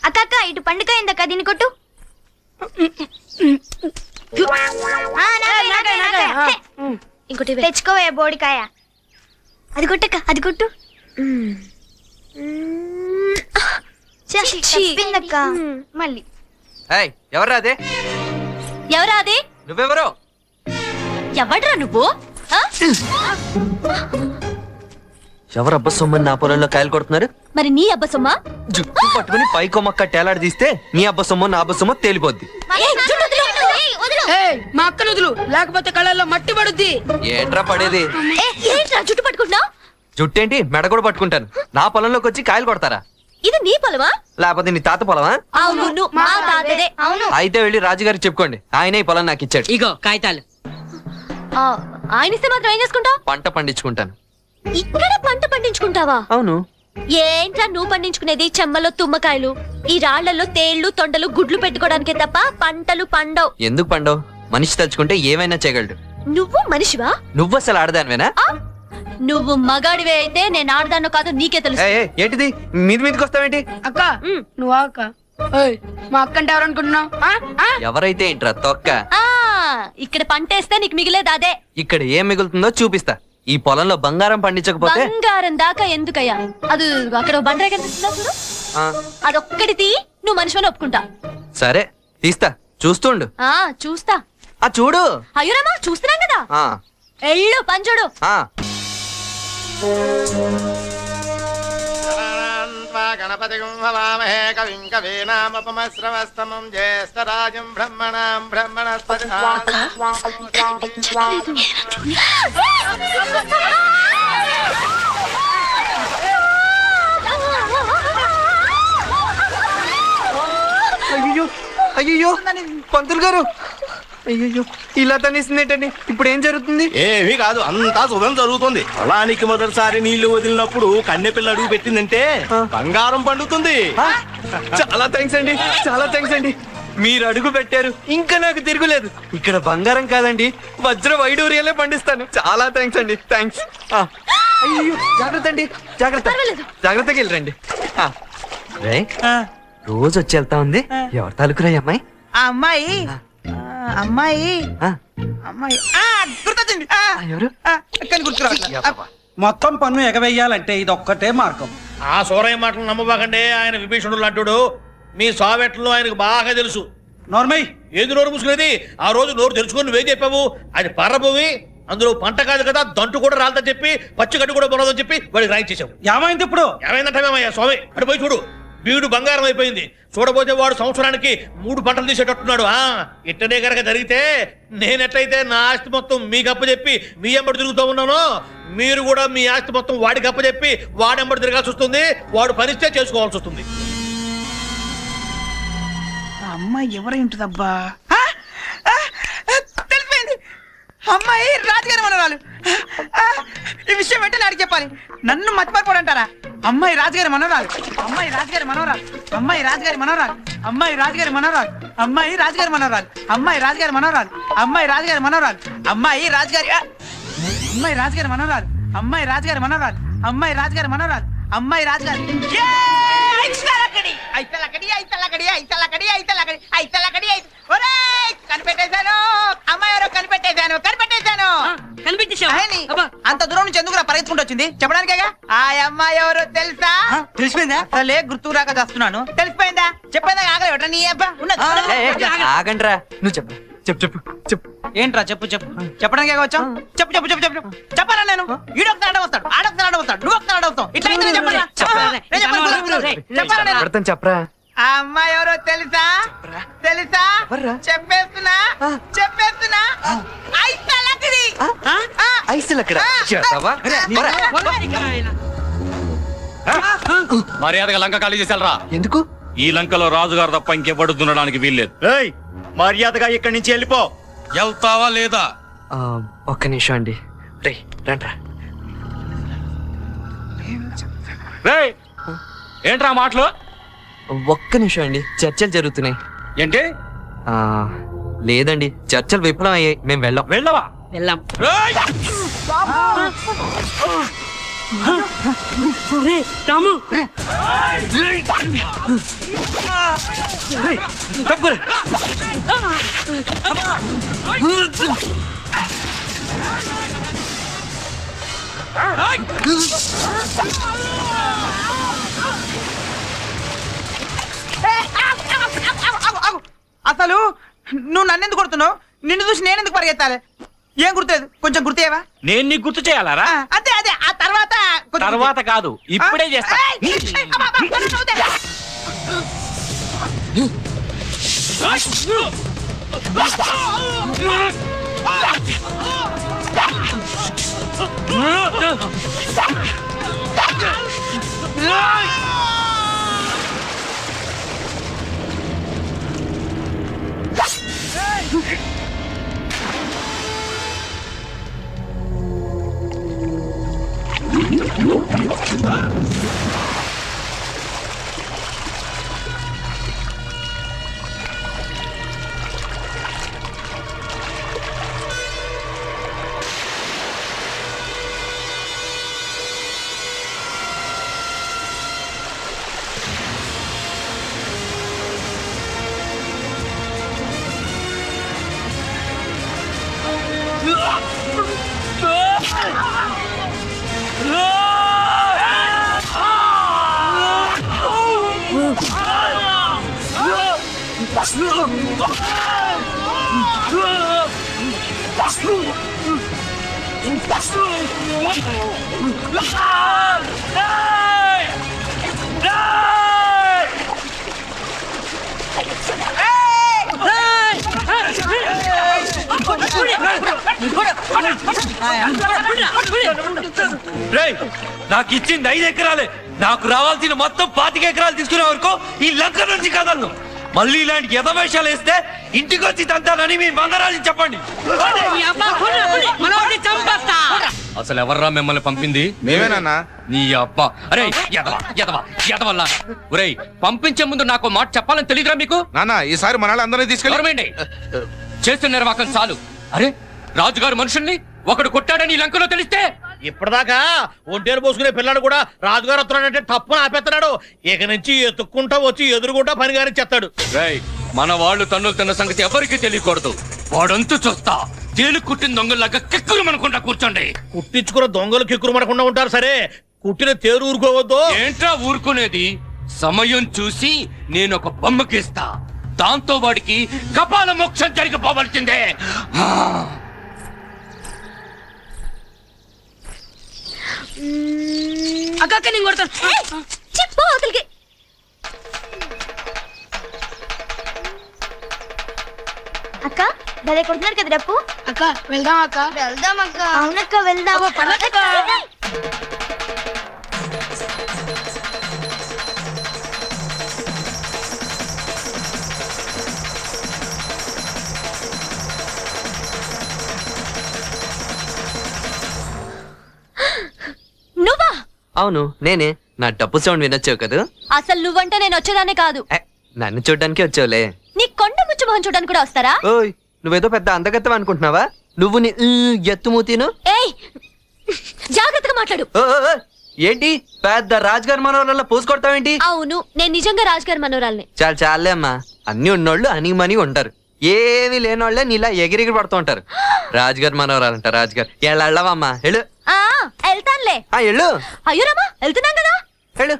అక్క ఇటు పండుగ అయిందక్క దీన్ని కొట్టు. ఇంకోటి తెచ్చుకోవే బోడికాయ. అది కొట్టక్క అది కొట్టు. చెప్పిందక్క మళ్ళీ. ఎవరా అదే? ఎవరా అది? నువ్వెవరో? ఎవడ్రా నువ్వు? ఎవరబ్బ సొమ్మని నా పొలంలో కాయలు కొడుతున్నారు? మరి నీ అబ్బ సొమ్మా? జుట్టు పట్టుకుని పైకొమ్మక్క టేలాడి తీస్తే నీ అబ్బ సొమ్మ నా అబ్బ సొమ్మ తేలిపోద్ది. మా అక్కను వదులు, లేకపోతే కళ్ళల్లో మట్టి పడుద్ది. ఏంట్రా పడేది? ఏంట్రా జుట్టు పట్టుకుంటున్నావు? జుట్టేంటి మెడ కూడా పట్టుకుంటాను. నా పొలంలోకి వచ్చి కాయలు కొడతారా? ఇది నీ పొలమా? లేకపోతే నీ తాత పొలమా? అవును మా తాతదే. అయితే వెళ్ళి రాజుగారికి చెప్పుకోండి, ఆయనే ఈ పొలం నాకు ఇచ్చాడు. ఇగో కాగితాలు. ఆయన ఇస్తే మాత్రం ఏం చేసుకుంటావు? పంట పండించుకుంటాను. ఇక్కడ పంట పండించుకుంటావా? అవును. ఏంట్రా నువ్వు పండించుకునేది? చెమ్మలో తుమ్మకాయలు, ఈ రాళ్లలో తేళ్లు తొండలు గుడ్లు పెట్టుకోవడానికే తప్ప పంటలు పండవు. ఎందుకు పండవు? మనిషి తలుచుకుంటే ఏమైనా చేయగలడు. నువ్వు మనిషివా? నువ్వు అసలు ఆడదానివేనా? నువ్వు మగాడివే అయితే నేను ఆడదాను కాదు నీకే తెలుసు. ఏంటిది మీదికి వస్తావేంటి? అక్క నువ్వు అక్క. మా అక్క అంటే ఎవరనుకుంటున్నావు? ఎవరైతే ఏంట్రా తొక్క. ఇక్కడ పంటేస్తే నీకు మిగిలేదు అదే. ఇక్కడ ఏం మిగులుతుందో చూపిస్తా. ఈ పొలంలో బంగారం పండించకపోతే. బంగారం దాకా ఎందుకయ్యా? అది అక్కడ బండరే కనిపిస్తుందా చూడు, అదొక్కటి తీ, నువ్వు మనిషిని ఒప్పుకుంటా. సరే తీస్తా, చూస్తుండు. చూస్తా. చూడు. అయ్యోరామా చూస్తున్నాం కదా. ఎళ్ళు పంచుడు. గణపతిం హవామహే కవిం కవీనాముపమశ్రవస్తమం జ్యేష్ఠరాజం బ్రహ్మణాం బ్రహ్మణస్పతి. అయ్యో అయ్యో పంతులు గారు, అయ్యో ఇలా తనేసిందేంటండి? ఇప్పుడు ఏం జరుగుతుంది? ఏమీ కాదు, అంతా శుభం జరుగుతుంది. పొలానికి మొదటిసారి నీళ్లు వదిలినప్పుడు కన్నెపిల్ల అడుగు పెట్టిందంటే బంగారం పండుతుంది. చాలా థ్యాంక్స్ అండి, చాలా థ్యాంక్స్ అండి. మీరు అడుగు పెట్టారు, ఇంకా నాకు తిరుగులేదు. ఇక్కడ బంగారం కాదండి, వజ్ర వైడూర్యాలే పండిస్తాను. చాలా థ్యాంక్స్ అండి, థ్యాంక్స్. అయ్యో జాగ్రత్త అండి, జాగ్రత్త, జాగ్రత్తగా వెళ్ళరండి. రోజు వచ్చి వెళ్తా ఉంది. ఎవరు తాలూకురా అమ్మాయి? అమ్మాయి అమ్మాయి అమ్మాయి గుర్తొచ్చింది. ఎవరు? కానీ గుర్తురావట్లేదు. మొత్తం పన్ను ఎగవేయాలంటే ఇది ఒక్కటే మార్గం. ఆ సూరయ్య మాటలు నమ్మబాకండి. ఆయన విభీషణుడు అంటుడు. మీ సావెట్లో ఆయనకు బాగా తెలుసు. నోర్మై ఏది నోరు మూసుకునేది? ఆ రోజు నోరు తెలుసుకొని నువ్వేం చెప్పావు? అది పర్రభూమి, అందులో పంట కాదు కదా, దంటు కూడా రాలదని చెప్పి, పచ్చిగడ్డు కూడా బొరదని చెప్పి వాడికి రాయి చేసావు. ఏమైంది ఇప్పుడు? ఏమైందంటావేమయ్యా స్వామి? అటు పోయి చూడు, బీడు బంగారం అయిపోయింది. చూడబోతే వాడు సంవత్సరానికి 3 పంటలు తీసేటట్టున్నాడు. ఇట్టనే కనుక జరిగితే నేనెట్లయితే నా ఆస్తి మొత్తం మీకు అప్పచెప్పి మీ ఎంబడి తిరుగుతూ ఉన్నానో, మీరు కూడా మీ ఆస్తి మొత్తం వాడికి అప్పచెప్పి వాడెంబడి తిరగాల్సి వస్తుంది. వాడు పనిస్తే చేసుకోవాల్సి వస్తుంది. అమ్మాయి ఎవరై ఉంటుందబ్బా? తెలిసిపోయింది, అమ్మాయి రాజుగారి మనవరాలు. ఈ విషయం వెంటనే అడిగి చెప్పాలి. నన్ను మర్చిపోరంటారా? అమ్మాయి రాజుగారి మనవరాలు, అమ్మాయి రాజుగారి మనవరాలు, అమ్మాయి రాజుగారి మనవరాలు, అమ్మాయి రాజుగారి మనవరాలు, అమ్మాయి రాజుగారి మనవరాలు, అమ్మాయి రాజుగారి మనవరాలు, అమ్మాయి రాజుగారి మనవరాలు, అమ్మాయి రాజుగారి అమ్మాయి రాజుగారి మనవరాలు, అమ్మాయి రాజుగారి మనవరాలు, అమ్మాయి రాజుగారి మనవరాలు, అమ్మాయి రాజుగారి. కనిపెట్టేశాను అమ్మాయి ఎవరో కనిపెట్టేశాను కనిపెట్టేశాను. అంత దూరం నుంచి ఎందుకు పరిగెత్తుకుంటూ వచ్చింది? చెప్పడానికేగా. ఆ అమ్మాయి ఎవరో తెలుసా? తెలిసిపోయిందా? అసలే గుర్తు రాక చేస్తున్నాను. తెలిసిపోయిందా? చెప్పేదా? ఆగలేవట నీ అబ్బా. ఆగండ్రా, నువ్వు చెప్పు చెప్పు చెప్పు చెప్పు. ఏంట్రా చెప్పు చెప్పు చెప్పడానికే వచ్చావు? చెప్పు చెప్పు చెప్పు చెప్పు చెప్పాలా? నేను ఈడొకసారి ఆడ వస్తాడు, ఆడొకసారి ఆడ వస్తాడు, నువ్వు ఒకసారి ఆడ వస్తావు. ఇట్లా చెప్పరా చెప్పరా. ఆ అమ్మాయి ఎవరో తెలుసా? తెలుసా? చెప్పేస్తున్నా చెప్పేస్తున్నా. మర్యాదగా లంక ఖాళీ చేసాలరా. ఎందుకు? ఈ లంకలో రాజుగారు తప్ప ఇంకెవ్వడు దున్నడానికి వీల్లేదు. మర్యాదగా ఇక్కడి నుంచి వెళ్ళిపో. వెళ్తావా లేదా? ఒక్క నిమిషం అండి. రండ్రా. ఏంట్రా మాటలు? ఒక్క నిమిషం అండి, చర్చలు జరుగుతున్నాయి. ఏంటి? లేదండి, చర్చలు విఫలం అయ్యాయి, మేము వెళ్ళవా? వెళ్ళాం. రాము తప్పురా. అసలు నువ్వు నన్ను ఎందుకు కొడుతున్నావు? నిన్ను చూసి నేను ఎందుకు పరిగెత్తాలి? ఏం గుర్తులేదు, కొంచెం గుర్తేవా? నేను నీకు గుర్తు చేయాలరా? అదే అదే ఆ తర్వాత కొంచెం తర్వాత కాదు, ఇప్పుడే చేస్తా. ఏయ్, అబ్బా, అబ్బా, నన్ను వదిలేయ్. రేయ్, నాకు ఇచ్చింది 5 ఎకరాలే. నాకు రావాల్సిన మొత్తం 25 ఎకరాలు తీసుకునే వరకు ఈ లంక నుంచి కదలను. మళ్ళీ ఇలాంటి యథవేషాలు వేస్తే ఇంటికి వచ్చి తంతానని మీ బంగారాజు చెప్పండి. అసలు ఎవర్రా మిమ్మల్ని పంపింది? మేమేనన్నా. నీ అబ్బా. అరే ఎదవల్లా. ఒరేయ్, పంపించే ముందు నాకు మాట చెప్పాలని తెలియదురా మీకు? నాన్న ఈసారి మన అందరినీ తీసుకెళ్ళి చేస్తున్న నిర్వాకం చాలు. అరే, రాజుగారు మనుషుల్ని ఒకడు కొట్టాడని ఈ లంకలో తెలిస్తే ఇప్పటిదాకా ఒంటేరు పోసుకునే పిల్లాడు కూడా రాజుగారు వస్తున్నాడంటే తప్పున ఆపేస్తున్నాడు. ఇక నుంచి ఎత్తుక్కుంటా వచ్చి ఎదురుగుంటా పని గారి చెత్తాడు. రేయ్, మన వాళ్ళు తన్నులు తిన్న సంగతి ఎవరికి తెలియకూడదు. వాడంతు చూస్తా. తేలు కుట్టిన దొంగలాగా కిక్కురు మనకుండా కూర్చోండి. కుట్టించుకున్న దొంగలు కిక్కురు మనకుండా ఉంటారు సరే, కుట్టిన తేరు ఊరుకోవద్దు. ఏంట్రా ఊరుకునేది? సమయం చూసి నేను ఒక బొమ్మకిస్తా. దాంతో వాడికి కపాల మోక్షం జరిగిపోవలసిందే. అక్క నేను కొడతాను. చెప్పు అవతలికి. అక్క భలే కొడుతున్నారు కదా డప్పు. అక్క వెళ్దాం అక్క. వెళ్దాం అక్క. అవునక్క వెళ్దాం. అబ్బా, పడదక్క. నువ్వా? అవును నేనే. నా డబ్బు సౌండ్ వినొచ్చావు కదా. అసలు నువ్వంటే నేను వచ్చేదానే కాదు. నన్ను చూడ్డానికి వచ్చావులే. నీ కొండ ముచ్చు మొహం చూడడానికి కూడా వస్తారా? ఓయ్, నువ్వేదో పెద్ద అందగత్తవ అనుకుంటున్నావా? నువ్వు నీ ఎత్తుమూతీను. ఏయ్, జాగ్రత్తగా మాట్లాడు. ఓ, ఓ, ఓ, ఏంటి పెద్ద రాజుగారి మనోళ్ళ పోసు కొడతావేంటి? అవును, నేను నిజంగా రాజుగారి మనోరాల్ని. చాలే అమ్మా. అన్ని ఉన్నోళ్ళు అనిమని ఉంటారు. ఏమి లేనోళ్లే నీలా ఎగిరిగిరి పడుతూ ఉంటారు. రాజుగారి మనోరాలంట రాజుగారు. ఎలా వెళ్ళవమ్మా? వెళ్ళు. వెళ్తానులే. వెళ్ళు. అయ్యో రామా, వెళ్తున్నాం కదా. వెళ్ళు.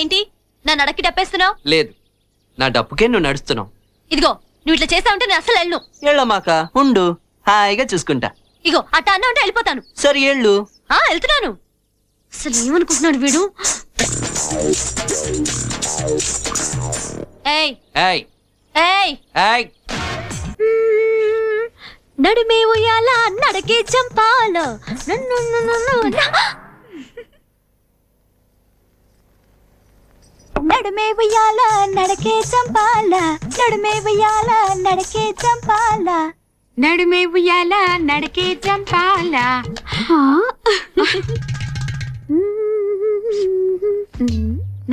ఏంటి నా నడక్కి డప్పేస్తున్నావు? లేదు, నా డప్పుకే నువ్వు నడుస్తున్నావు. ఇదిగో, నువ్వు ఇట్లా చేస్తా ఉంటే నేను అసలు వెళ్ళను. వెళ్ళమాక ఉండు, హాయిగా చూసుకుంటా. ఇగో అట్ట అన్నా ఉంటే వెళ్ళిపోతాను. సరే వెళ్ళు. వెళ్తున్నాను. అసలు ఏమనుకుంటున్నాడు వీడు? ఏయ్ ఏయ్ ఏయ్ ఏయ్, నడుమే ఉయ్యాల నడకే చంపాల. నడుమే ఉయ్యాల నడకే చంపాల. నడుమే ఉయ్యాల నడకే చంపాల. నడుమే ఉయ్యాల నడకే చంపాల.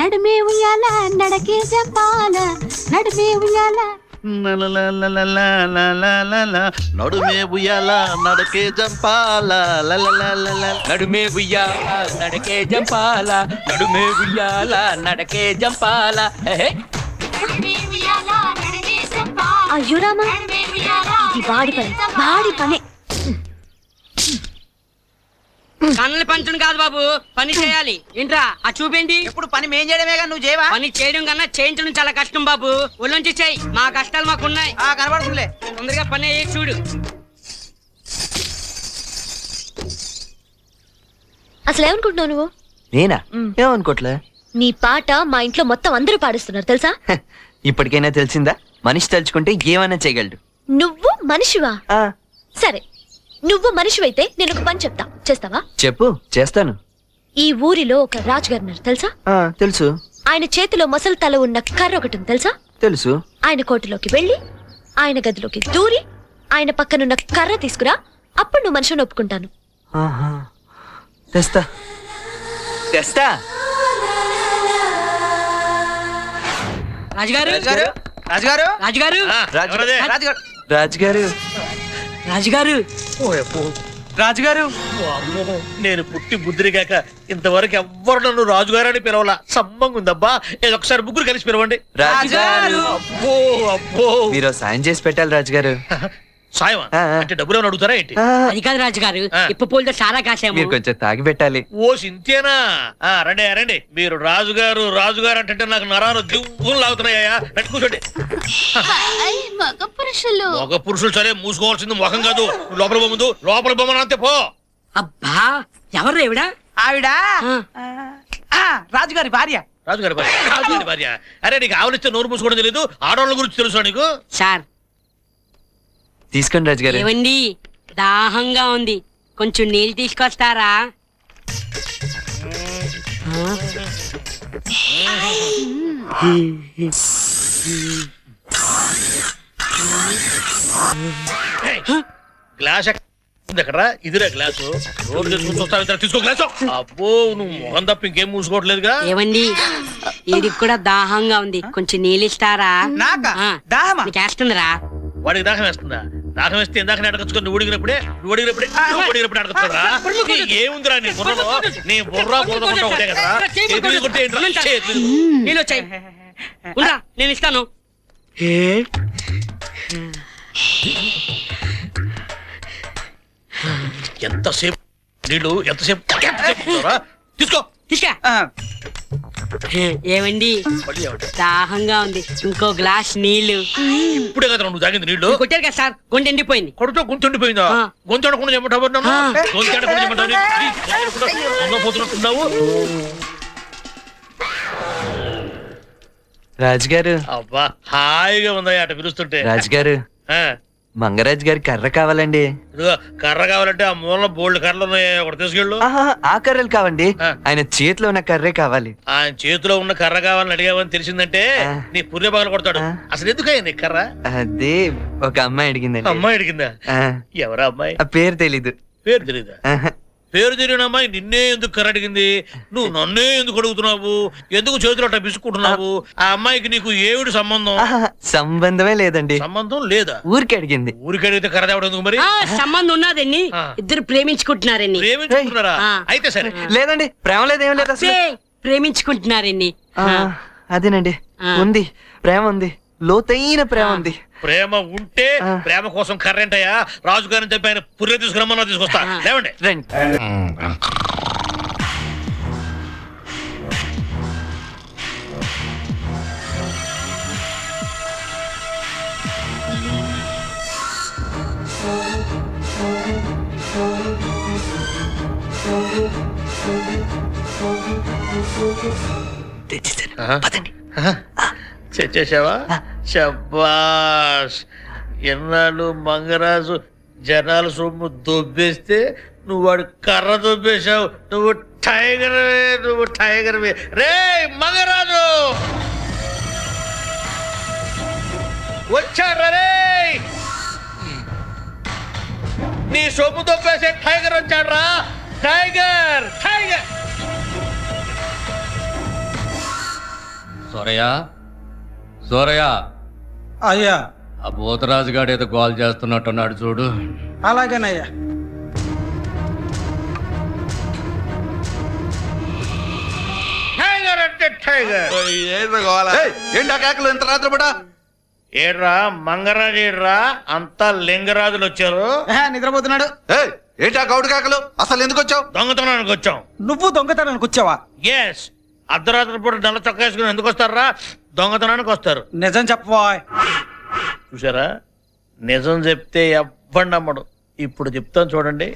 నడుమే ఉయ్యాల నడకే చంపాల. నడుమే ఉయ్యాల నడుమే ఉయ్యాల నడకే జంపాల నడుమే ఉయ్యాల నడకే జంపాల నడుమే ఉయ్యాల నడకే జంపాల అయ్యో రామా ఇది వాడి పని కన్నులు పంచడం కాదు బాబు, పని చేయాలి. ఏంట్రా ఆ చూపేంటి? ఇప్పుడు పని మేం చేయడమేగా, నువ్వు చేయవా? పని చేయడం కన్నా చేయించడం చాలా కష్టం బాబు. ఒళ్ళొంచి చేయి, మా కష్టాలు మాకున్నాయి. కనబడుతుందిలే. తొందరగా పని అయ్యి చూడు. అసలు ఏమనుకుంటున్నావు నువ్వు? నేనా? ఏమనుకోట్లే. నీ పాట మా ఇంట్లో మొత్తం అందరూ పాడిస్తున్నారు తెలుసా? ఇప్పటికైనా తెలిసిందా? మనిషి తలుచుకుంటే ఏమైనా చేయగలడు. నువ్వు మనిషివా? సరే, నువ్వు మనిషివైతే నేను ఒక పని చెప్తా, చేస్తావా? చెప్పు, చేస్తాను. ఈ ఊరిలో ఒక రాజుగారు ఉన్నారు తెలుసా? తెలుసు. ఆయన చేతిలో మొసలు తల ఉన్న కర్ర ఒకటి ఉంది తెలుసా? తెలుసు. ఆయన కోటలోకి వెళ్ళి ఆయన గదిలోకి దూరి ఆయన పక్కనున్న కర్ర తీసుకురా, అప్పుడు నువ్వు మనిషిని ఒప్పుకుంటాను. తెస్తా తెస్తా. రాజుగారు రాజుగారు రాజుగారు రాజుగారు రాజుగారు రాజుగారు రాజుగారు రాజుగారు. నేను పుట్టి బుద్ధిరిగాక ఇంతవరకు ఎవ్వరు నన్ను రాజుగారు అని పిలవాల. సమ్మంగా ఉందబ్బా. ఏదో ఒకసారి ముగ్గురు కలిసి పిలవండి. రాజుగారు అబ్బో అబ్బో. మీరు సాయం చేసి పెట్టాలి రాజుగారు. సాయమా? అంటే డబ్బులు ఏమైనా అడుగుతారా ఏంటి? అది కాదు రాజుగారు, ఇప్పు పూలతో చాలా కాసాము. మీరు కొంచెం తాగి పెట్టాలి. ఓ సింతేనా? రండి రండి. మీరు రాజుగారు రాజుగారు అంటే నాకు నరాలు దివ్వులు లాగుతున్నాయా? రండి కూర్చోండి. మగ పురుషులు సరే, మూసుకోవాల్సింది ముఖం కాదు. లోపల బొమ్మందు, లోపల బొమ్మను అంతే పో. అబ్బా, ఎవరు ఎవడా? ఆవిడ రాజుగారి భార్య. రాజుగారి భార్య? రాజుగారి భార్య? అరే నీకు ఆవలిస్తే నోరు మూసుకోవడం తెలియదు, ఆడవాళ్ళ గురించి తెలుసా నీకు? సార్ తీసుకోండి రాజుగారు. ఏవండి, దాహంగా ఉంది, కొంచెం నీళ్ళు తీసుకొస్తారా? గ్లాస్ ఎక్కడరా? ఇదిరా గ్లాసు. రోజు తెచ్చుకుని చూస్తావు, తీసుకో గ్లాసు. అబ్బో, నువ్వు మొహం తప్ప ఇంకేం మూసుకోవట్లేదుగా. ఏవండి, వీడికి కూడా దాహంగా ఉంది, కొంచెం నీళ్ళు ఇస్తారా? నీకేస్తుందిరా? వాడికి దాహం వేస్తుందా? దాహం వేస్తే ఇందాక అడగచ్చుకో. నువ్వు అడిగినప్పుడే అడగచ్చుకోరా. ఏముందిరా నీ బుర్రలో? నీ బుర్ర బుర్ర ఒకటే కదా. నీళ్ళు వచ్చాయి, నేను ఇస్తాను. ఎంతసేపు నీళ్ళు? ఎంతసేపు? తీసుకో. ఏమండి, దాహంగా ఉంది, ఇంకో గ్లాస్ నీళ్లు. ఇప్పుడే కదా నువ్వు తాగింది నీళ్లు? కొట్టారు కదా సార్, గొంతు ఎండిపోయింది. కొడుతో గొంతు ఎండిపోయిందా? గొంతు అడగకుండా చెప్పమంటావు? గొంతు అడగకుండా చెప్పమంటావు? రాజుగారు. అబ్బా, హాయిగా ఉందా అట పిలుస్తుంటే. రాజుగారు, మంగరాజు గారి కర్ర కావాలండి. కర్ర కావాలంటే ఆ మూల బోల్డ్ కర్రలు ఉన్నాయి, ఒకటి తీసుకెళ్ళు. ఆ కర్రలు కావండి, ఆయన చేతిలో ఉన్న కర్రే కావాలి. ఆయన చేతిలో ఉన్న కర్ర కావాలని అడిగావని తెలిసిందంటే నీ పుర్రె పగల కొడతాడు. అసలు ఎందుకయ్యా నీ కర్ర? అదే ఒక అమ్మాయి అడిగిందండి. అమ్మాయి అడిగిందా? ఎవరా అమ్మాయి? ఆ పేరు తెలీదు. పేరు తెలీదా? పేరు తెలియని అమ్మాయి నిన్నే ఎందుకు కర్ర అడిగింది? నువ్వు నన్నే ఎందుకు అడుగుతున్నావు? ఎందుకు చేతిలో అట్లా బిసుకుంటున్నావు? ఆ అమ్మాయికి నీకు ఏమిటి సంబంధం? సంబంధమే లేదండి. సంబంధం లేదా? ఊరికి అడిగింది. ఊరికి అడిగితే కర్ర తేవడం ఎందుకు మరి? సంబంధం ఉన్నదండి, ఇద్దరు ప్రేమించుకుంటున్నారండి. ప్రేమించుకుంటున్నారా? అయితే సరే. లేదండి, ప్రేమ లేదేం లేదు అసలు. ప్రేమించుకుంటున్నారండి. అదేనండి, ఉంది, ప్రేమ ఉంది, లోతైన ప్రేమ ఉంది. ప్రేమ ఉంటే ప్రేమ కోసం కర్రేంటయ్యా? రాజుగారిని చెప్పి ఆయన పుర్రె తీసుకురమ్మన్నా తీసుకొస్తా. లేవండి. రండి. తెచ్చేసావా? శబ్బాష్. ఎన్నాళ్ళు మంగరాజు జనాల సొమ్ము దొబ్బేస్తే నువ్వు వాడు కర్ర దొబ్బేశావు. నువ్వు టైగర్ రే మంగరాజు వచ్చాడు రే. నీ సొమ్ము దొబ్బేసే టైగర్ వచ్చాడు రా. Tiger tiger. సోరయ్య, సోరయ్య, అయ్యా. ఆ భూతరాజు గారు ఏదో గోల్ చేస్తున్నట్టున్నాడు చూడు. అలాగేనయ్యా. టైగర్ అంటే టైగర్. ఏంటి కేకలు ఎంత రాత్రి పూట? ఏడ్రా మంగరాజు ఏడ్రా, అంతా లింగరాజులు వచ్చారు. నిద్రపోతున్నాడు. ఏంటి ఆ గౌడు కేకలు? అసలు ఎందుకు వచ్చావు? దొంగతనానికి వచ్చాం. నువ్వు దొంగతనానికి వచ్చావా? ఎస్, అర్ధరాత్రి పూట నల్ల చొక్కా వేసుకుని ఎందుకు వస్తారా? దొంగతనానికి వస్తారు. నిజం చెప్పవా? చూసారా, నిజం చెప్తే ఎవ్వడు నమ్మడు. ఇప్పుడు చెప్తాను చూడండి.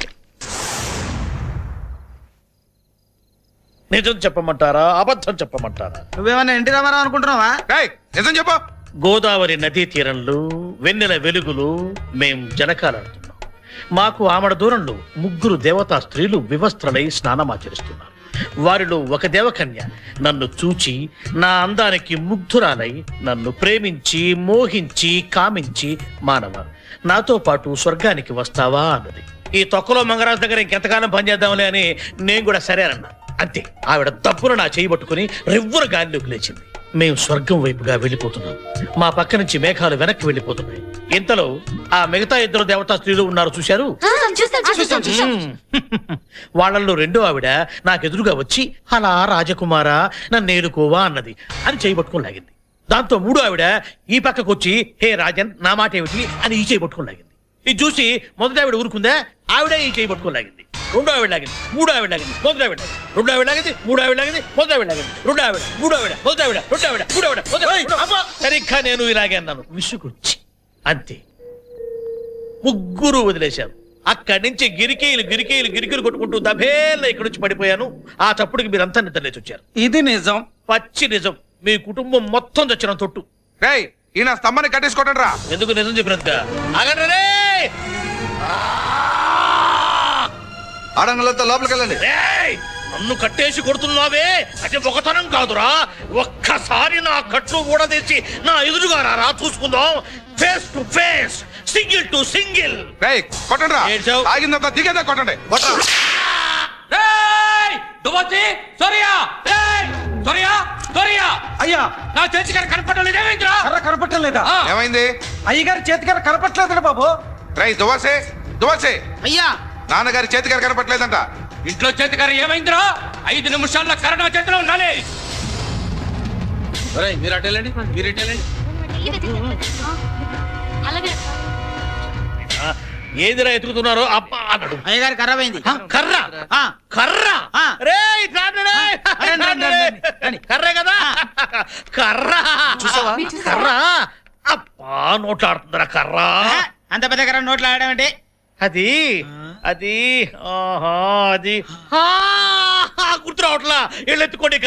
నిజం చెప్పమంటారా, అబద్ధం చెప్పమంటారా? నువ్వేమన్నా ఎన్టీ రామారావు అనుకుంటున్నావా? నిజం చెప్పు. గోదావరి నదీ తీరంలో వెన్నెల వెలుగులు మేం జలకాలాడుతున్నాం. మాకు ఆమడ దూరంలో 3 దేవతా స్త్రీలు వివస్త్రలై స్నానమాచరిస్తున్నారు. వారిలో ఒక దేవకన్య నన్ను చూచి నా అందానికి ముగ్ధురాలై నన్ను ప్రేమించి మోహించి కామించి మానవ నాతో పాటు స్వర్గానికి వస్తావా అన్నది. ఈ తొక్కలో మంగరాజు దగ్గర ఇంకెంతకాలం పనిచేద్దాంలే అని నేను కూడా సరే అన్నా. అంతే, ఆవిడ తప్పున నా చేయి పట్టుకుని రివ్వున గాలిలోకి లేచింది. మేము స్వర్గం వైపుగా వెళ్ళిపోతున్నాం. మా పక్క నుంచి మేఘాలు వెనక్కి వెళ్ళిపోతున్నాయి. ఇంతలో ఆ మిగతా 2 దేవతా స్త్రీలు ఉన్నారు, చూశారు? వాళ్ళల్లో రెండో ఆవిడ నాకెదురుగా వచ్చి అలా రాజకుమారా నన్ను ఏలుకోవా అన్నది. అని చేయి పట్టుకుని లాగింది. దాంతో 3వ ఆవిడ ఈ పక్కకు వచ్చి హే రాజన్ నా మాట ఏమిటి అని ఈ చేయి పట్టుకుని లాగింది. ఇది చూసి మొదటి ఆవిడ ఊరుకుందా, ఆవిడే ఈ చేయి పట్టుకుని లాగింది. 2వ ఆవిడ లాగింది, 3వ ఆవిడ లాగింది, మొదటి ఆవిడ లాగింది, 2వ ఆవిడ లాగింది, 3వ ఆవిడ లాగింది, మొదటి ఆవిడ లాగింది, 2వ ఆవిడ, 3వ ఆవిడ, మొదటి ఆవిడ, 2వ ఆవిడ, 3వ ఆవిడ, మొదటి ఆవిడ. సరిగ్గా నేను ఇలాగే అన్నాను, విసుగుచ్చి. అంతే, 3 వదిలేశారు. అక్కడి నుంచి గిరికీలు కొట్టుకుంటూ దభేళ్ళ ఇక్కడి నుంచి పడిపోయాను. ఆ చప్పుడుకి మీరంతా నిద్రలేచి వచ్చారు. ఇది నిజం, పచ్చి నిజం. మీ కుటుంబం మొత్తం చచ్చిన తొట్టు. ఈయన స్తంభాన్ని కట్టేసుకోవటం రా. ఎందుకు నిజం చెప్పినందుక? ఆగండి, ఆడంగులతో లోపలికి వెళ్ళండి. నన్ను కట్టేసి కొడుతున్నావే, అది ఒకతనం కాదురా. ఒక్కసారి నా కట్లు ఊడదీసి నా ఎదురుగా రా, చూసుకుందాం. Face to face, single to single. కొట్టండి రా. ఆగిందంతా దిగేదా కొట్టండి. అయ్యా, నా చేతి కర్ర కనపడలేదు. ఏమైందిరా? కర్ర కనపట్టం లేదా? ఏమైంది? అయ్యగారి చేతికర్ర కనపట్లేదంట బాబు. దువాసే అయ్యా, నాన్నగారి చేతికర కనపట్లేదంట. ఇంట్లో చేతికర్ర ఏమైందిరా? 5 నిమిషాల్లో కర్ర నా చేతిలో ఉండాలి. మీరు అటెళ్ళండి, మీరు ఇటెళ్ళండి. ఏదిరా ఎతుకుతున్నారో అబ్బా అన్నాడు. అయ్యగారి కర్ర పోయింది. కర్ర కర్ర కర్రే కదా, కర్ర చూసావా? కర్ర అబ్బా నోట్లాడుతుందిరా కర్ర. అంత పెద్ద కర్ర నోట్లో ఆడడం అంటే అది అది అది గుర్తు రావట్లా. ఎళ్ళెత్తుకోండి.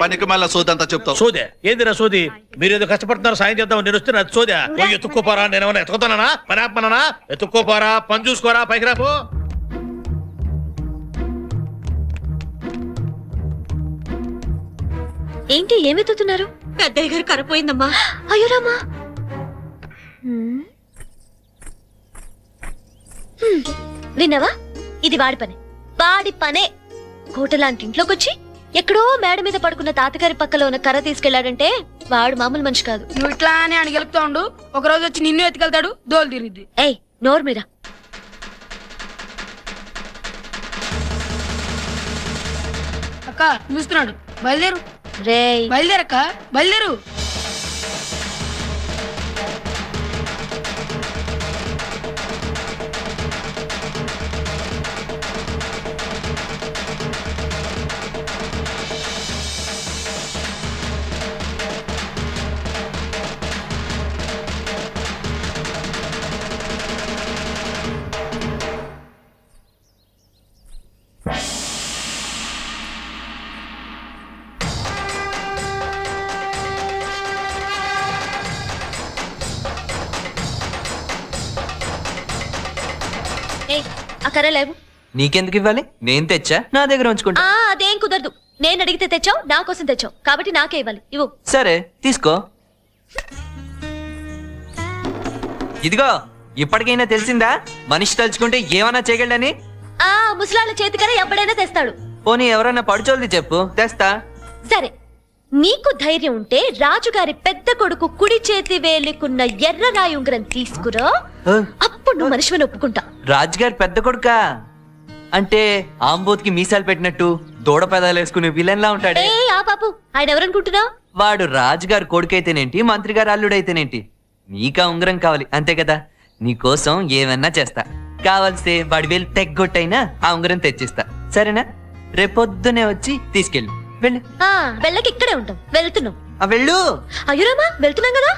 పనికి మళ్ళీ సోదంతా చెప్తావు. సోదే ఏందిరా సోది? మీరేదో కష్టపడుతున్నారు, సాయం చేద్దాం. నేను వస్తే అది సోదా. ఎత్తుక్కోపోరా, నేనేమన్నా ఎత్తుకుతానా? పని ఆపమన్నా? ఎత్తుక్కోపోరా, పని చూసుకోరా, పైకి రాపో. ఏంటి ఏమెత్తుతున్నారు? పెద్దయ్య గారు కరపోయిందమ్మా. అయ్యో రామా. విన్నావా? ఇది వాడి పనే. కోట లాంటి ఇంట్లోకి వచ్చి ఎక్కడో మేడ మీద పడుకున్న తాతగారి పక్కలో ఉన్న కర్ర తీసుకెళ్లాడంటే వాడు మామూలు మనిషి కాదు. నువ్వు ఇట్లా అని ఆయన గెలుపుతా ఉండు, ఒక రోజు వచ్చి నిన్ను ఎత్తుకెళ్తాడు, దోలు తిరిగిద్ది. ఏయ్ నోరు మీరా. అక్క చూస్తున్నాడు, బయలుదేరు. రేయ్ బయలుదేరక్క, బయలుదేరు. ఆ కర్ర లేవు. నీకెందుకు ఇవ్వాలి? నేను తెచ్చా, నా దగ్గర ఉంచుకుంటా. అదేం కుదరదు. నేను అడిగితే తెచ్చావు, నా కోసం తెచ్చావు, కాబట్టి నాకే ఇవ్వాలి. ఇవ్వు. సరే తీసుకో. ఇదిగో, ఇప్పటికైనా తెలిసిందా మనిషి తలుచుకుంటే ఏమన్నా చేయగలడని? ముసలాళ్ళ చేతికర ఎప్పుడైనా తెస్తాడు. పోనీ ఎవరన్నా పడుచోల్ది చెప్పు, తెస్తా. సరే, నీకు ధైర్యం ఉంటే రాజుగారి పెద్ద కొడుకు కుడి చేతి వేలికున్న ఎర్ర రాయి ఉంగరం తీసుకురా, అప్పుడు నువ్వు మనిషిని ఒప్పుకుంటా. రాజుగారి పెద్ద కొడుకా? అంటే ఆంబోత్కి మీసాలు పెట్టినట్టు దూడ పెదాలు వేసుకునే విలన్ లా ఉంటాడే. ఏ ఆ బాబు, ఆయన ఎవరనుకుంటున్నావు? వాడు రాజుగారి కొడుకైతేనేంటి, మంత్రి గారు అల్లుడైతేనేంటి, నీకా ఉంగరం కావాలి అంతే కదా. నీకోసం ఏమన్నా చేస్తా. కావాల్సే వాడి వేలు తెగ్గొట్టైనా ఆ ఉంగరం తెచ్చిస్తా, సరేనా? రేపొద్దునే వచ్చి తీసుకెళ్ళు. వెళ్ళు. వెళ్ళకి ఇక్కడే ఉంటాం, వెళ్తున్నాం. వెళ్ళు. అయ్యురామా, వెళ్తున్నాం కదా.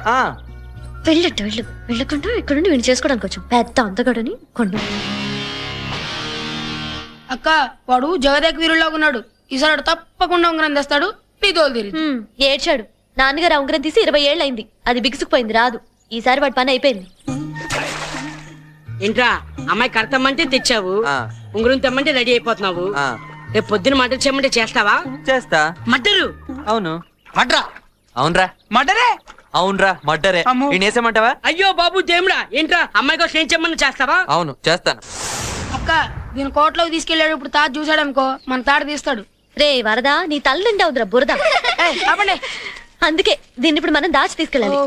వెళ్ళట్టు వెళ్ళు. వెళ్ళకుండా ఇక్కడ నుండి వీణి చేసుకోవడానికి వచ్చాం. పెద్ద అంతగడని కొండ. అక్క వాడు జగదేక వీరుల్లాగా ఉన్నాడు. ఈసారి తప్పకుండా ఉంగరం తెస్తాడు. నీ తోలు తీరి. ఏడ్చాడు. నాన్నగారు ఆ ఉంగరం తీసి 20 ఏళ్ళు అయింది. అది బిగుసుకుపోయింది, రాదు. ఈసారి వాడి పని అయిపోయింది. ఏంట్రా అమ్మాయి కడతామంటే తెచ్చావు, ఉంగరం తెమ్మంటే రెడీ అయిపోతున్నావు. రేపు పొద్దున మర్డర్ చేయమంటే చేస్తావా? చేస్తా. మర్డరు? అవును. మడ్రా? అవునరా. మర్డరే? అవునరా, మర్డరే. నేనేసేమంటావా? అయ్యో బాబు దేవుడా, ఏంట్రా అమ్మాయి కోసం ఏం చేయమని చేస్తావా? అవును, చేస్తాను. అక్క దీని కోటలోకి తీసుకెళ్ళాడు. ఇప్పుడు తాడు చూసాడు అనుకో, మన తాడు తీస్తాడు. రే వరదా, నీ తల్లి నిండా ఉందిరా బురద. అందుకే దీన్ని ఇప్పుడు మనం దాచి తీసుకెళ్ళాలి.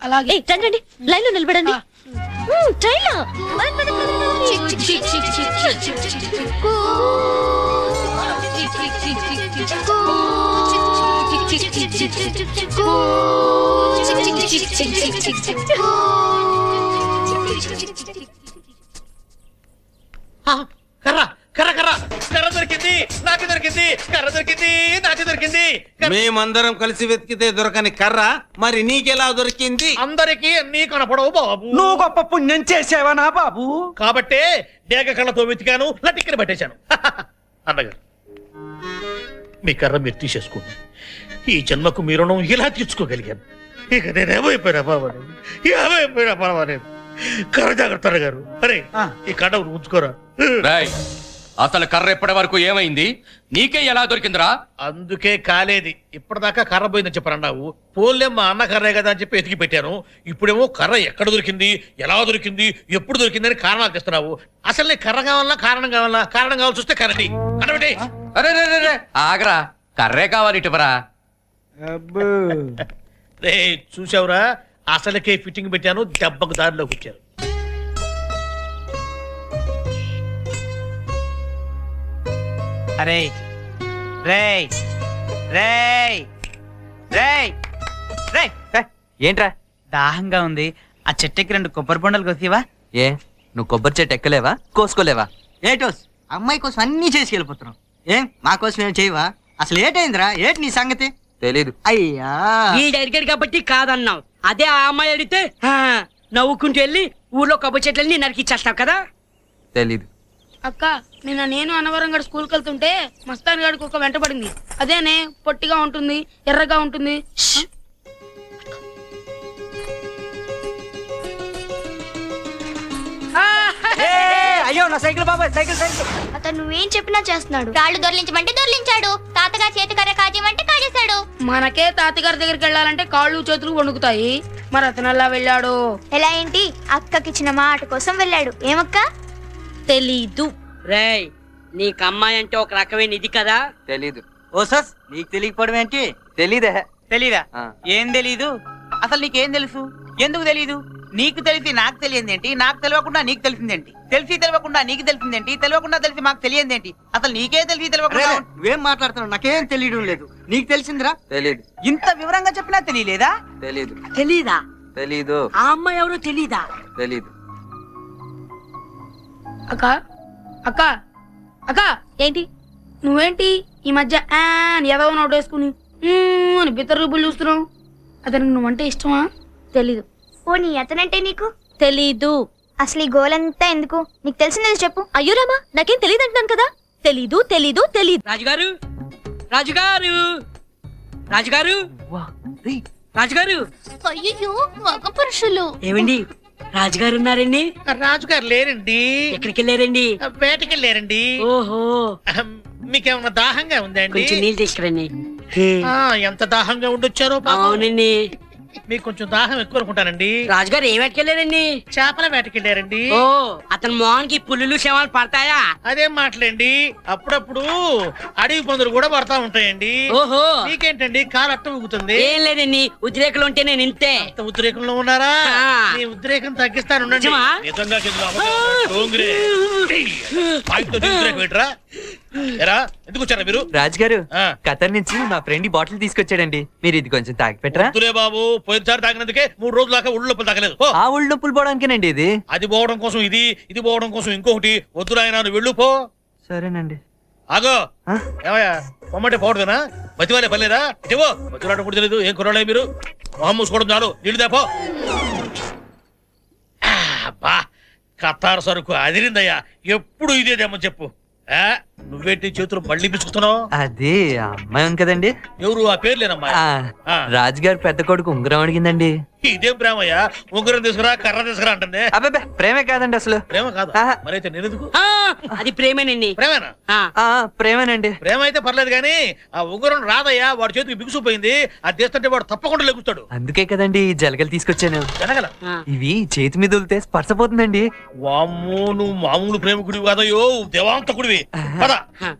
అలాగే. రండి, లైన్ లో నిలబడండి. ట్రైన్ లో కర్ర కర్ర కర్ర కర్ర దొరికింది, నాకు దొరికింది. కర్ర దొరికింది, నాకు దొరికింది. మేమందరం కలిసి వెతికితే దొరకని కర్ర మరి నీకెలా దొరికింది? అందరికి నీ కనపడవు బాబు. నువ్వు గొప్ప పుణ్యం చేసావా నా బాబు? కాబట్టే డేగ కళ్ళతో వెతికాను, లటిక్కని పట్టేశాను. అన్నగారు, మీ కర్ర మీరు తీసేసుకోండి. ఈ జన్మకు మీ రుణం ఇలా తీర్చుకోగలిగాను. ఇక నేనేమైపోయినా పర్వాలేదు, ఏమైపోయినా పర్వాలేదు. కర్ర జాగ్రత్త గారు. అరే ఈ కడ ఉంచుకోరా. అసలు కర్ర ఎప్పటి వరకు ఏమైంది? నీకే ఎలా దొరికిందిరా? అందుకే కాలేది. ఇప్పటిదాకా కర్ర పోయిందని చెప్పరన్నావు. పోలే మా అన్న కర్రే కదా అని చెప్పి ఎతికి పెట్టాను. ఇప్పుడేమో కర్ర ఎక్కడ దొరికింది, ఎలా దొరికింది, ఎప్పుడు దొరికింది అని కారణాలు తెస్తున్నావు. అసలు నీ కర్ర కావాలన్నా కారణం కావాలన్నా? కారణం కావాల్సి వస్తే కర్రని అనబెట్టి. అరే ఆగరా, కర్రే కావాలి ఇటువరా. రే చూసావురా, అసలుకే ఫిట్టింగ్ పెట్టాను, దెబ్బకు దారిలోకి వచ్చారు. అరే రే రే రే రే ఏంట్రా? దాహంగా ఉంది. ఆ చెట్టుకి 2 కొబ్బరి బొండలు కోసివా? ఏ, నువ్వు కొబ్బరి చెట్టు ఎక్కలేవా, కోసుకోలేవా? ఏటోస్ అమ్మాయి కోసం అన్ని చేసి వెళ్ళిపోతున్నాం. ఏం మా కోసం ఏం చేయవా? అసలు ఏటైందిరా? ఏటి నీ సంగతి? తెలీదు. అయ్యా వీడు అడిగాడు కాబట్టి కాదన్నావు. అదే ఆ అమ్మాయి అడిగితే నవ్వుకుంటూ వెళ్ళి ఊర్లో కొబ్బరి చెట్లని నరికిచ్చేస్తావు కదా. తెలీదు. అక్క నిన్న నేను అనవరం గడు స్కూల్కి వెళ్తుంటే మస్తాన్ గడికి ఒక వెంట పడింది. అదేనే పొట్టిగా ఉంటుంది, ఎర్రగా ఉంటుంది. అయ్యో నా సైకిల్ బాబాయ్, సైకిల్ సైకిల్. అతను నువ్వేం చెప్పినా చేస్తున్నాడు. రాళ్ళు దొర్లించమంటే దొర్లించాడు, తాతగారు చేతికర్ర కాజేయమంటే కాజేశాడు. మనకే తాతగారి దగ్గరికి వెళ్ళాలంటే కాళ్ళు చేతులు వణుకుతాయి. మరి అతను అలా వెళ్ళాడు. ఎలా ఏంటి? అక్కకిచ్చిన మాట కోసం వెళ్ళాడు. ఏమక్క? తెలీదు. రేయ్ నీకు అమ్మాయి అంటే ఒక రకమైన ఇది కదా. తెలీదు. ఓ సస్ నీకు తెలియకపోవడం ఏంటి? తెలీదే. తెలీదా? ఏం తెలీదు? అసలు నీకేం తెలుసు? ఎందుకు తెలీదు? నీకు తెలిసి నాకు తెలియదేంటి? నాకు తెలియకుండా నీకు తెలిసిందేంటి? తెలిసి తెలియకుండా నీకు తెలిసిందేంటి? తెలియకుండా తెలిసి మాకు తెలియదేంటి? అసలు నీకే తెలిసి తెలియకుండా. నువ్వేం మాట్లాడుతున్నావు? నాకేం తెలియడం లేదు. నీకు తెలిసిందిరా? తెలీదు. ఇంత వివరంగా చెప్పినా తెలియలేదా? తెలీదు. తెలీదా? తెలీదు. ఆ అమ్మాయి ఎవరో తెలీదా? తెలీదు. అక్క అక్క అక్క ఏంటి? నువ్వేంటి ఈ మధ్య ఏదో నోటు వేసుకుని అని బిత్తర రూపులు చూస్తున్నావు? అతనికి నువ్వంటే ఇష్టమా? తెలీదు. పోనీ అతనంటే నీకు? తెలీదు. అసలు ఈ గోలంతా ఎందుకు? నీకు తెలిసిందేది చెప్పు. అయ్యో రామా, నాకేం తెలియదు అంటున్నాను కదా. తెలీదు తెలీదు తెలీదు. రాజుగారు, రాజుగారు, రాజుగారు, రాజుగారు. అయ్యో మగ పురుషులు. ఏమండి రాజుగారు ఉన్నారండి? రాజుగారు లేరండి. ఎక్కడికి వెళ్ళారండి? వేటకి వెళ్ళారండి. ఓహో, మీకేమన్నా దాహంగా ఉందండి? కొంచెం నీళ్ళు తీసుకురండి. ఎంత దాహంగా ఉండొచ్చారో. అవునండి. మీకు కొంచెం దాహం ఎక్కువ అనుకుంటానండి. రాజుగారు ఏ వేటకెళ్ళారండి? చేపల వేటకెళ్ళారండి. ఓ అతని మోహన్కి పుల్లులు శవాలు పడతాయా? అదేం మాటలండి, అప్పుడప్పుడు అడవి పందులు కూడా పడతా ఉంటాయండి. ఓహో మీకేంటండి కాలు అట్ట ఊగుతుంది? ఏం లేదండి, ఉద్రేకలు ఉంటే నేను ఇంతే. ఉద్రేకంలో ఉన్నారా? ఆ. మీ ఉద్రేకం తగ్గిస్తాను. నిజమా? నిజంగా ఎందుకు వచ్చారా మీరు? రాజుగారు ఖతర్ నుంచి మా ఫ్రెండ్ బాటిల్ తీసుకొచ్చాడండి, మీరు ఇది కొంచెం తాగి పెట్టరా? వద్దులే బాబు, పోయినసారి తాగినందుకే 3 రోజుల దాకా ఒళ్ళు నొప్పులు తగ్గలేదు. ఆ ఒళ్ళు నొప్పులు పోవడానికేనండి ఇది. అది పోవడం కోసం ఇది పోవడం కోసం ఇంకొకటి. వద్దురా ఆయన, నువ్వు వెళ్ళు పో. సరేనండి. ఆగో ఏమయ్యా, పొమ్మంటే పోవడమేనా? బతివాలే పర్లేదా? ఇటేవో బతివాడటం కూడా తెలియదు. ఏం కుర్రాలే మీరు? మొహం మూసుకోవడం చాలు, నీళ్ళు దాపో. అబ్బా కతారు సరుకు అదిరిందయ్యా. ఎప్పుడు ఇదేదేమో చెప్పు. నువ్వేంటి చేతులు మళ్ళీ పిచ్చుకుతున్నావు? అది అమ్మాయి ఉంది కదండి. ఎవరు ఆ పేర్లేనమ్మా? రాజుగారు పెద్ద కొడుకు ఉంగరం అడిగిందండి. ఇదేం ప్రేమయ్యా? ఉంగరం తీసుకురా, కర్ర తీసుకురా అంటుంది. అబ్బాయి ప్రేమే కాదండి అసలు. ప్రేమ కాదు మరైతే నేనెందుకు? అది ప్రేమేనండి. ప్రేమేనా? ప్రేమేనండి. ప్రేమ అయితే పర్లేదు కానీ ఆ ఉంగరం రాదయ్యా. వాడి చేతికి బిగుసిపోయింది. అది తీస్తుంటే వాడు తప్పకుండా లెగుస్తాడు. అందుకే కదండి ఈ జలగలు తీసుకొచ్చాను. జలగల ఇవి చేతి మీద వదిలితే స్పర్శపోతుందండి. వామ్మో, నువ్వు మామూలు ప్రేమకుడివి కాదయ్యో, దేవాంతకుడివి. పద,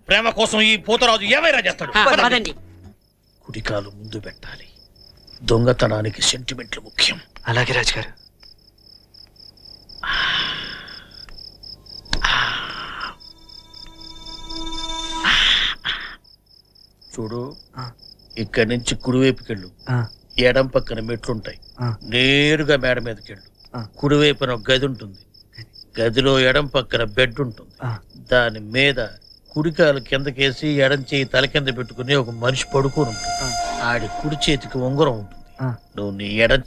ప్రేమ కోసం ఈ పోతరాజు ఏమైనా చేస్తాడు. కుడికాలు ముందు పెట్టాలి. దొంగతనానికి సెంటిమెంట్లు ముఖ్యం. అలాగే రాజుగారు. చూడు, ఇక్కడి నుంచి కుడివైపుకెళ్ళు. ఎడం పక్కన మెట్లుంటాయి. నేరుగా మేడ మీదకెళ్ళు. కుడివైపున ఒక గది ఉంటుంది. గదిలో ఎడం పక్కన బెడ్ ఉంటుంది. దాని మీద కుడికాలు కిందకేసి ఎడం చేయి తల కింద పెట్టుకుని ఒక మనిషి పడుకొని ఉంటుంది. ఆడి కుడి చేతికి ఉంగరం ఉంటుంది. నువ్వు నీ ఎడం